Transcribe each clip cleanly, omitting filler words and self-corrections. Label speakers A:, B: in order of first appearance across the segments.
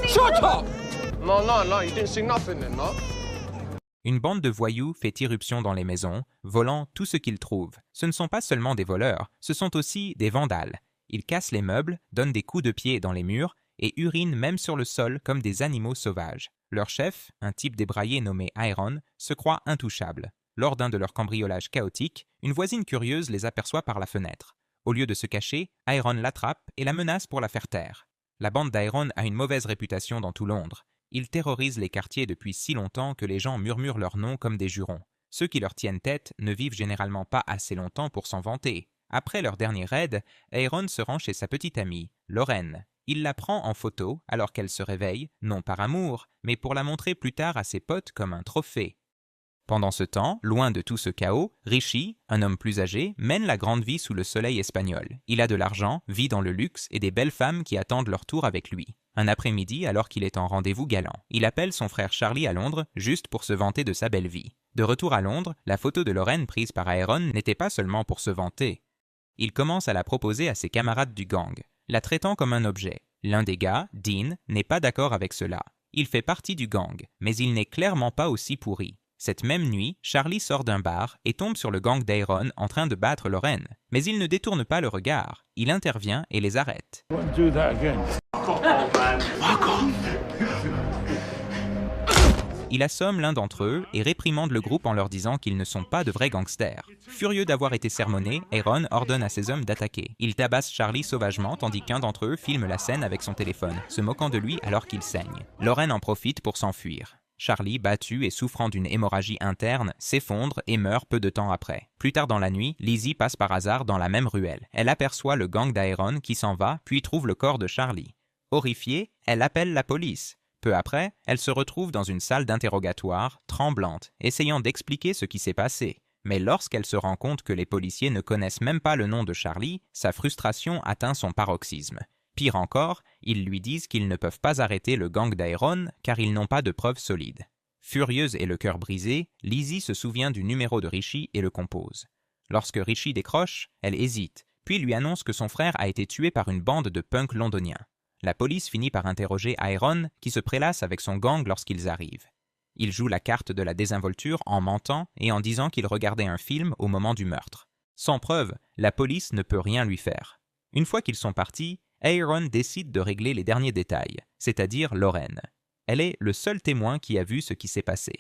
A: Shut up! No, you didn't see nothing then, no?
B: Une bande de voyous fait irruption dans les maisons, volant tout ce qu'ils trouvent. Ce ne sont pas seulement des voleurs, ce sont aussi des vandales. Ils cassent les meubles, donnent des coups de pied dans les murs et urinent même sur le sol comme des animaux sauvages. Leur chef, un type débraillé nommé Iron, se croit intouchable. Lors d'un de leurs cambriolages chaotiques, une voisine curieuse les aperçoit par la fenêtre. Au lieu de se cacher, Iron l'attrape et la menace pour la faire taire. La bande d'Iron a une mauvaise réputation dans tout Londres. Ils terrorisent les quartiers depuis si longtemps que les gens murmurent leur nom comme des jurons. Ceux qui leur tiennent tête ne vivent généralement pas assez longtemps pour s'en vanter. Après leur dernier raid, Aaron se rend chez sa petite amie, Lorraine. Il la prend en photo alors qu'elle se réveille, non par amour, mais pour la montrer plus tard à ses potes comme un trophée. Pendant ce temps, loin de tout ce chaos, Richie, un homme plus âgé, mène la grande vie sous le soleil espagnol. Il a de l'argent, vit dans le luxe et des belles femmes qui attendent leur tour avec lui. Un après-midi, alors qu'il est en rendez-vous galant, il appelle son frère Charlie à Londres juste pour se vanter de sa belle vie. De retour à Londres, la photo de Lorraine prise par Aaron n'était pas seulement pour se vanter. Il commence à la proposer à ses camarades du gang, la traitant comme un objet. L'un des gars, Dean, n'est pas d'accord avec cela. Il fait partie du gang, mais il n'est clairement pas aussi pourri. Cette même nuit, Charlie sort d'un bar et tombe sur le gang d'Aaron en train de battre Lorraine. Mais il ne détourne pas le regard. Il intervient et les arrête. Il assomme l'un d'entre eux et réprimande le groupe en leur disant qu'ils ne sont pas de vrais gangsters. Furieux d'avoir été sermonné, Aaron ordonne à ses hommes d'attaquer. Il tabasse Charlie sauvagement tandis qu'un d'entre eux filme la scène avec son téléphone, se moquant de lui alors qu'il saigne. Lorraine en profite pour s'enfuir. Charlie, battu et souffrant d'une hémorragie interne, s'effondre et meurt peu de temps après. Plus tard dans la nuit, Lizzie passe par hasard dans la même ruelle. Elle aperçoit le gang d'Aaron qui s'en va, puis trouve le corps de Charlie. Horrifiée, elle appelle la police. Peu après, elle se retrouve dans une salle d'interrogatoire, tremblante, essayant d'expliquer ce qui s'est passé. Mais lorsqu'elle se rend compte que les policiers ne connaissent même pas le nom de Charlie, sa frustration atteint son paroxysme. Pire encore, ils lui disent qu'ils ne peuvent pas arrêter le gang d'Aaron car ils n'ont pas de preuves solides. Furieuse et le cœur brisé, Lizzie se souvient du numéro de Richie et le compose. Lorsque Richie décroche, elle hésite, puis lui annonce que son frère a été tué par une bande de punks londoniens. La police finit par interroger Aaron, qui se prélasse avec son gang lorsqu'ils arrivent. Il joue la carte de la désinvolture en mentant et en disant qu'il regardait un film au moment du meurtre. Sans preuve, la police ne peut rien lui faire. Une fois qu'ils sont partis, Aaron décide de régler les derniers détails, c'est-à-dire Lorraine. Elle est le seul témoin qui a vu ce qui s'est passé.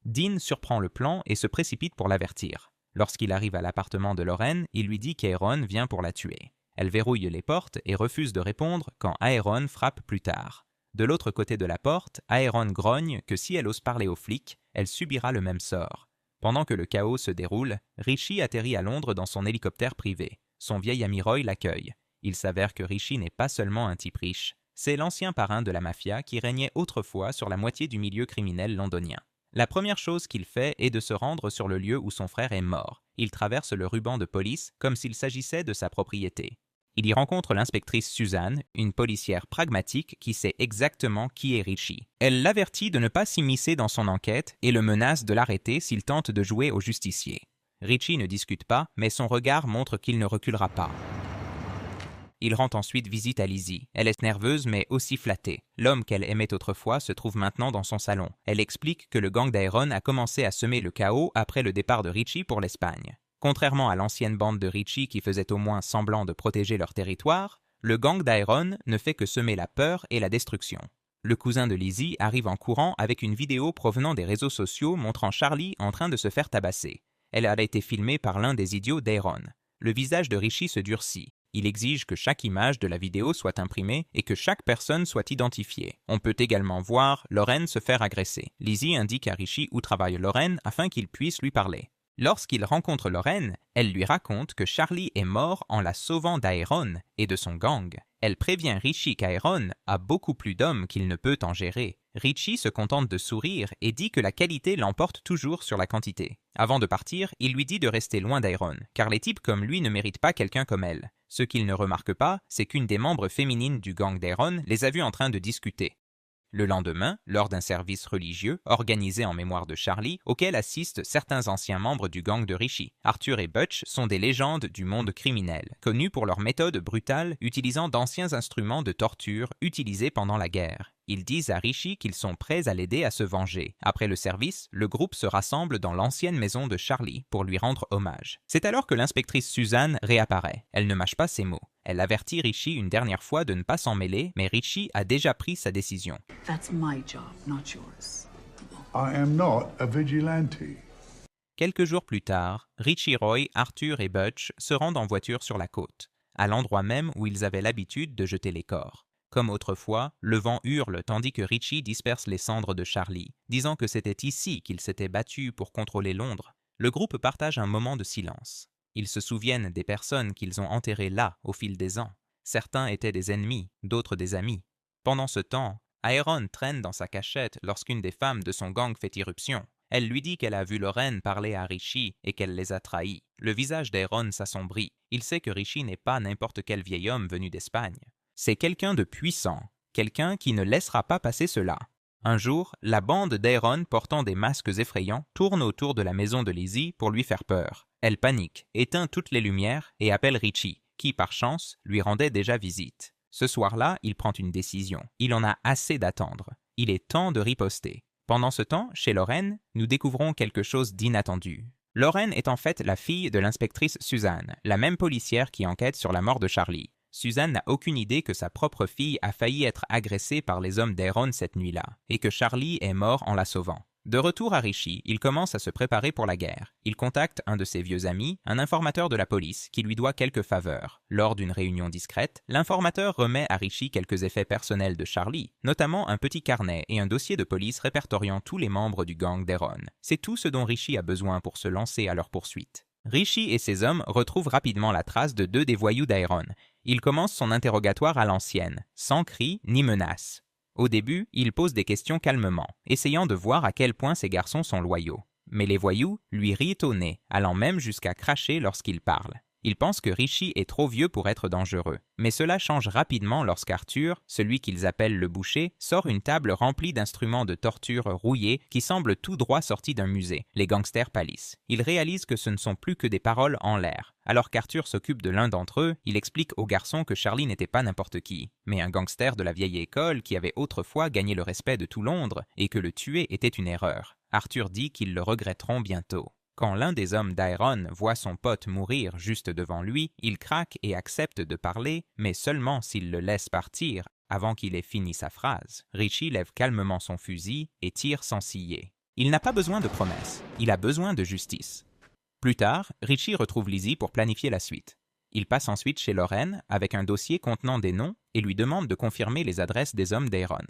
B: Dean surprend le plan et se précipite pour l'avertir. Lorsqu'il arrive à l'appartement de Lorraine, il lui dit qu'Aaron vient pour la tuer. Elle verrouille les portes et refuse de répondre quand Aaron frappe plus tard. De l'autre côté de la porte, Aaron grogne que si elle ose parler aux flics, elle subira le même sort. Pendant que le chaos se déroule, Richie atterrit à Londres dans son hélicoptère privé. Son vieil ami Roy l'accueille. Il s'avère que Richie n'est pas seulement un type riche, c'est l'ancien parrain de la mafia qui régnait autrefois sur la moitié du milieu criminel londonien. La première chose qu'il fait est de se rendre sur le lieu où son frère est mort. Il traverse le ruban de police comme s'il s'agissait de sa propriété. Il y rencontre l'inspectrice Suzanne, une policière pragmatique qui sait exactement qui est Richie. Elle l'avertit de ne pas s'immiscer dans son enquête et le menace de l'arrêter s'il tente de jouer au justicier. Richie ne discute pas, mais son regard montre qu'il ne reculera pas. Il rend ensuite visite à Lizzie. Elle est nerveuse mais aussi flattée. L'homme qu'elle aimait autrefois se trouve maintenant dans son salon. Elle explique que le gang d'Aaron a commencé à semer le chaos après le départ de Richie pour l'Espagne. Contrairement à l'ancienne bande de Richie qui faisait au moins semblant de protéger leur territoire, le gang d'Aaron ne fait que semer la peur et la destruction. Le cousin de Lizzie arrive en courant avec une vidéo provenant des réseaux sociaux montrant Charlie en train de se faire tabasser. Elle a été filmée par l'un des idiots d'Aaron. Le visage de Richie se durcit. Il exige que chaque image de la vidéo soit imprimée et que chaque personne soit identifiée. On peut également voir Lorraine se faire agresser. Lizzie indique à Richie où travaille Lorraine afin qu'il puisse lui parler. Lorsqu'il rencontre Lorraine, elle lui raconte que Charlie est mort en la sauvant d'Aaron et de son gang. Elle prévient Richie qu'Aaron a beaucoup plus d'hommes qu'il ne peut en gérer. Richie se contente de sourire et dit que la qualité l'emporte toujours sur la quantité. Avant de partir, il lui dit de rester loin d'Aaron, car les types comme lui ne méritent pas quelqu'un comme elle. Ce qu'il ne remarque pas, c'est qu'une des membres féminines du gang d'Aaron les a vus en train de discuter. Le lendemain, lors d'un service religieux organisé en mémoire de Charlie, auquel assistent certains anciens membres du gang de Richie, Arthur et Butch sont des légendes du monde criminel, connus pour leurs méthodes brutales utilisant d'anciens instruments de torture utilisés pendant la guerre. Ils disent à Richie qu'ils sont prêts à l'aider à se venger. Après le service, le groupe se rassemble dans l'ancienne maison de Charlie pour lui rendre hommage. C'est alors que l'inspectrice Suzanne réapparaît. Elle ne mâche pas ses mots. Elle avertit Richie une dernière fois de ne pas s'en mêler, mais Richie a déjà pris sa décision.
C: That's my job, not yours.
D: I am not a vigilante.
B: Quelques jours plus tard, Richie Roy, Arthur et Butch se rendent en voiture sur la côte, à l'endroit même où ils avaient l'habitude de jeter les corps. Comme autrefois, le vent hurle tandis que Richie disperse les cendres de Charlie, disant que c'était ici qu'il s'était battu pour contrôler Londres. Le groupe partage un moment de silence. Ils se souviennent des personnes qu'ils ont enterrées là au fil des ans. Certains étaient des ennemis, d'autres des amis. Pendant ce temps, Aaron traîne dans sa cachette lorsqu'une des femmes de son gang fait irruption. Elle lui dit qu'elle a vu Lorraine parler à Richie et qu'elle les a trahis. Le visage d'Aaron s'assombrit. Il sait que Richie n'est pas n'importe quel vieil homme venu d'Espagne. C'est quelqu'un de puissant, quelqu'un qui ne laissera pas passer cela. Un jour, la bande d'Aaron portant des masques effrayants tourne autour de la maison de Lizzie pour lui faire peur. Elle panique, éteint toutes les lumières et appelle Richie, qui, par chance, lui rendait déjà visite. Ce soir-là, il prend une décision. Il en a assez d'attendre. Il est temps de riposter. Pendant ce temps, chez Lorraine, nous découvrons quelque chose d'inattendu. Lorraine est en fait la fille de l'inspectrice Suzanne, la même policière qui enquête sur la mort de Charlie. Suzanne n'a aucune idée que sa propre fille a failli être agressée par les hommes d'Aaron cette nuit-là, et que Charlie est mort en la sauvant. De retour à Richie, il commence à se préparer pour la guerre. Il contacte un de ses vieux amis, un informateur de la police, qui lui doit quelques faveurs. Lors d'une réunion discrète, l'informateur remet à Richie quelques effets personnels de Charlie, notamment un petit carnet et un dossier de police répertoriant tous les membres du gang d'Aaron. C'est tout ce dont Richie a besoin pour se lancer à leur poursuite. Richie et ses hommes retrouvent rapidement la trace de 2 des voyous d'Aaron. Il commence son interrogatoire à l'ancienne, sans cris ni menaces. Au début, il pose des questions calmement, essayant de voir à quel point ces garçons sont loyaux. Mais les voyous lui rient au nez, allant même jusqu'à cracher lorsqu'il parle. Il pense que Richie est trop vieux pour être dangereux. Mais cela change rapidement lorsqu'Arthur, celui qu'ils appellent le boucher, sort une table remplie d'instruments de torture rouillés qui semblent tout droit sortis d'un musée. Les gangsters pâlissent. Ils réalisent que ce ne sont plus que des paroles en l'air. Alors qu'Arthur s'occupe de l'un d'entre eux, il explique aux garçons que Charlie n'était pas n'importe qui, mais un gangster de la vieille école qui avait autrefois gagné le respect de tout Londres et que le tuer était une erreur. Arthur dit qu'ils le regretteront bientôt. Quand l'un des hommes d'Aaron voit son pote mourir juste devant lui, il craque et accepte de parler, mais seulement s'il le laisse partir avant qu'il ait fini sa phrase. Richie lève calmement son fusil et tire sans ciller. Il n'a pas besoin de promesses, il a besoin de justice. Plus tard, Richie retrouve Lizzie pour planifier la suite. Il passe ensuite chez Lorraine avec un dossier contenant des noms et lui demande de confirmer les adresses des hommes d'Aaron.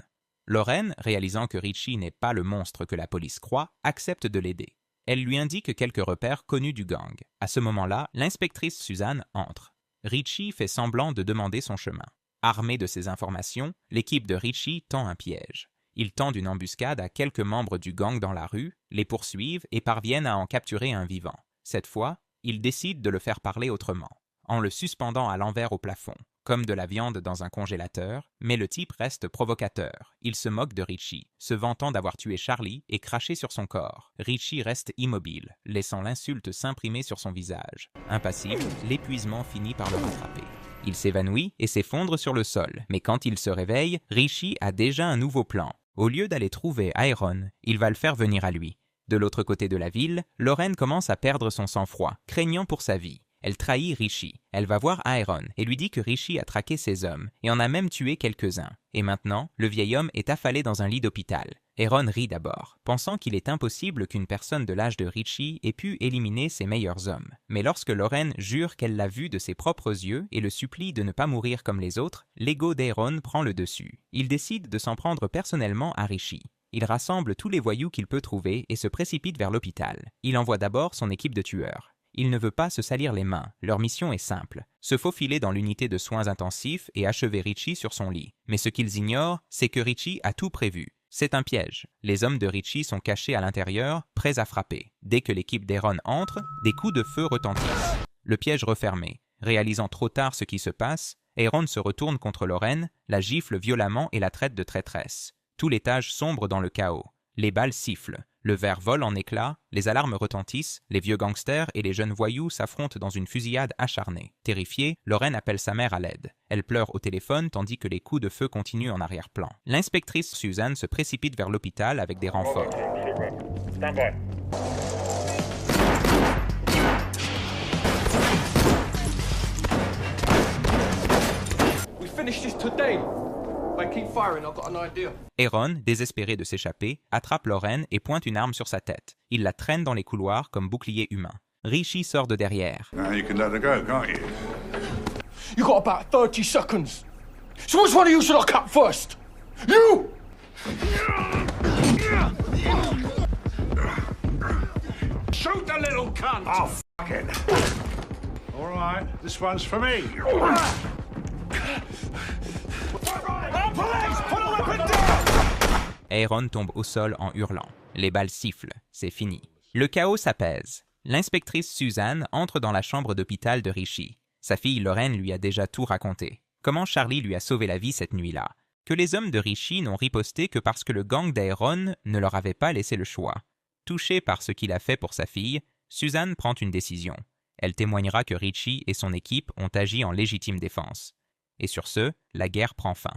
B: Lorraine, réalisant que Richie n'est pas le monstre que la police croit, accepte de l'aider. Elle lui indique quelques repères connus du gang. À ce moment-là, l'inspectrice Suzanne entre. Richie fait semblant de demander son chemin. Armé de ces informations, l'équipe de Richie tend un piège. Ils tendent une embuscade à quelques membres du gang dans la rue, les poursuivent et parviennent à en capturer un vivant. Cette fois, ils décident de le faire parler autrement, en le suspendant à l'envers au plafond, comme de la viande dans un congélateur, mais le type reste provocateur. Il se moque de Richie, se vantant d'avoir tué Charlie et craché sur son corps. Richie reste immobile, laissant l'insulte s'imprimer sur son visage. Impassible, l'épuisement finit par le rattraper. Il s'évanouit et s'effondre sur le sol, mais quand il se réveille, Richie a déjà un nouveau plan. Au lieu d'aller trouver Aaron, il va le faire venir à lui. De l'autre côté de la ville, Lorraine commence à perdre son sang-froid, craignant pour sa vie. Elle trahit Richie. Elle va voir Aaron et lui dit que Richie a traqué ses hommes et en a même tué quelques-uns. Et maintenant, le vieil homme est affalé dans un lit d'hôpital. Aaron rit d'abord, pensant qu'il est impossible qu'une personne de l'âge de Richie ait pu éliminer ses meilleurs hommes. Mais lorsque Lorraine jure qu'elle l'a vu de ses propres yeux et le supplie de ne pas mourir comme les autres, l'ego d'Aaron prend le dessus. Il décide de s'en prendre personnellement à Richie. Il rassemble tous les voyous qu'il peut trouver et se précipite vers l'hôpital. Il envoie d'abord son équipe de tueurs. Il ne veut pas se salir les mains, leur mission est simple, se faufiler dans l'unité de soins intensifs et achever Richie sur son lit. Mais ce qu'ils ignorent, c'est que Richie a tout prévu. C'est un piège. Les hommes de Richie sont cachés à l'intérieur, prêts à frapper. Dès que l'équipe d'Aaron entre, des coups de feu retentissent. Le piège refermé. Réalisant trop tard ce qui se passe, Aaron se retourne contre Lorraine, la gifle violemment et la traite de traîtresse. Tout l'étage sombre dans le chaos. Les balles sifflent. Le verre vole en éclats, les alarmes retentissent, les vieux gangsters et les jeunes voyous s'affrontent dans une fusillade acharnée. Terrifiée, Lorraine appelle sa mère à l'aide. Elle pleure au téléphone tandis que les coups de feu continuent en arrière-plan. L'inspectrice Susan se précipite vers l'hôpital avec des renforts.
E: Stand by.
A: We finish this today. Wait, keep firing. I've got an idea.
B: Aaron, désespéré de s'échapper, attrape Lorraine et pointe une arme sur sa tête. Il la traîne dans les couloirs comme bouclier humain. Richie sort de derrière.
D: Now you can let her go, can't you?
A: You got about 30 seconds. So which one of you should I cut first? You!
D: Shoot the little cunt! Oh, fuck it. All right, this one's for me.
B: Aaron tombe au sol en hurlant. Les balles sifflent. C'est fini. Le chaos s'apaise. L'inspectrice Suzanne entre dans la chambre d'hôpital de Richie. Sa fille Lorraine lui a déjà tout raconté. Comment Charlie lui a sauvé la vie cette nuit-là. Que les hommes de Richie n'ont riposté que parce que le gang d'Aaron ne leur avait pas laissé le choix. Touchée par ce qu'il a fait pour sa fille, Suzanne prend une décision. Elle témoignera que Richie et son équipe ont agi en légitime défense. Et sur ce, la guerre prend fin.